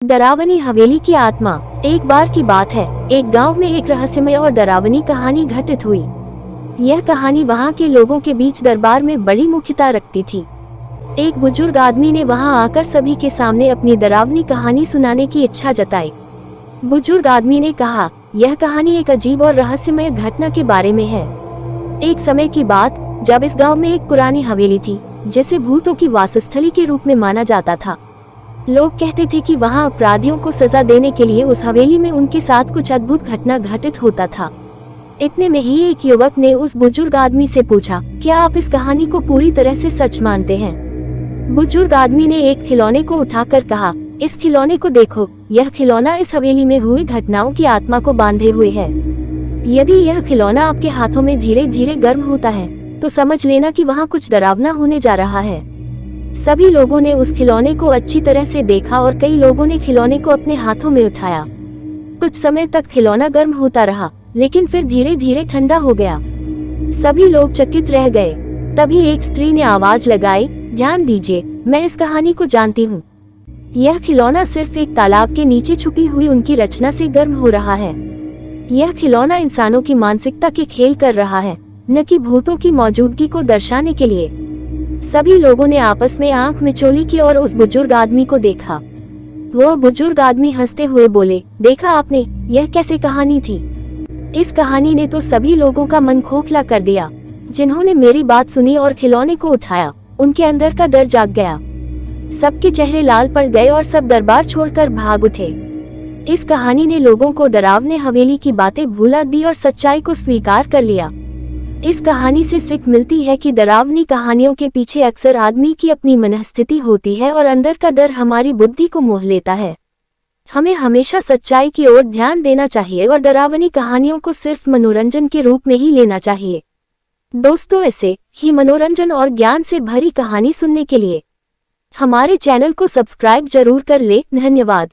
डरावनी हवेली की आत्मा। एक बार की बात है, एक गांव में एक रहस्यमय और डरावनी कहानी घटित हुई। यह कहानी वहां के लोगों के बीच दरबार में बड़ी मुख्यता रखती थी। एक बुजुर्ग आदमी ने वहां आकर सभी के सामने अपनी डरावनी कहानी सुनाने की इच्छा जताई। बुजुर्ग आदमी ने कहा, यह कहानी एक अजीब और रहस्यमय घटना के बारे में है। एक समय की बात, जब इस गांव में एक पुरानी हवेली थी जिसे भूतों की वासस्थली के रूप में माना जाता था। लोग कहते थे कि वहां अपराधियों को सजा देने के लिए उस हवेली में उनके साथ कुछ अद्भुत घटना घटित होता था। इतने में ही एक युवक ने उस बुजुर्ग आदमी से पूछा, क्या आप इस कहानी को पूरी तरह से सच मानते हैं? बुजुर्ग आदमी ने एक खिलौने को उठाकर कहा, इस खिलौने को देखो, यह खिलौना इस हवेली में हुई घटनाओं की आत्मा को बांधे हुए है। यदि यह खिलौना आपके हाथों में धीरे धीरे गर्म होता है तो समझ लेना कि वहाँ कुछ डरावना होने जा रहा है। सभी लोगों ने उस खिलौने को अच्छी तरह से देखा और कई लोगों ने खिलौने को अपने हाथों में उठाया। कुछ समय तक खिलौना गर्म होता रहा, लेकिन फिर धीरे धीरे ठंडा हो गया। सभी लोग चकित रह गए। तभी एक स्त्री ने आवाज लगाई, ध्यान दीजिए, मैं इस कहानी को जानती हूँ। यह खिलौना सिर्फ एक तालाब के नीचे छुपी हुई उनकी रचना से गर्म हो रहा है। यह खिलौना इंसानों की मानसिकता के खेल कर रहा है, न कि भूतों की मौजूदगी को दर्शाने के लिए। सभी लोगों ने आपस में आंख मिचोली की और उस बुजुर्ग आदमी को देखा। वह बुजुर्ग आदमी हंसते हुए बोले, देखा आपने, यह कैसे कहानी थी। इस कहानी ने तो सभी लोगों का मन खोखला कर दिया। जिन्होंने मेरी बात सुनी और खिलौने को उठाया, उनके अंदर का डर जाग गया। सबके चेहरे लाल पड़ गए और सब दरबार छोड़कर भाग उठे। इस कहानी ने लोगों को डरावने हवेली की बातें भुला दी और सच्चाई को स्वीकार कर लिया। इस कहानी से सीख मिलती है कि डरावनी कहानियों के पीछे अक्सर आदमी की अपनी मनस्थिति होती है और अंदर का डर हमारी बुद्धि को मोह लेता है। हमें हमेशा सच्चाई की ओर ध्यान देना चाहिए और डरावनी कहानियों को सिर्फ मनोरंजन के रूप में ही लेना चाहिए। दोस्तों, ऐसे ही मनोरंजन और ज्ञान से भरी कहानी सुनने के लिए हमारे चैनल को सब्सक्राइब जरूर कर ले। धन्यवाद।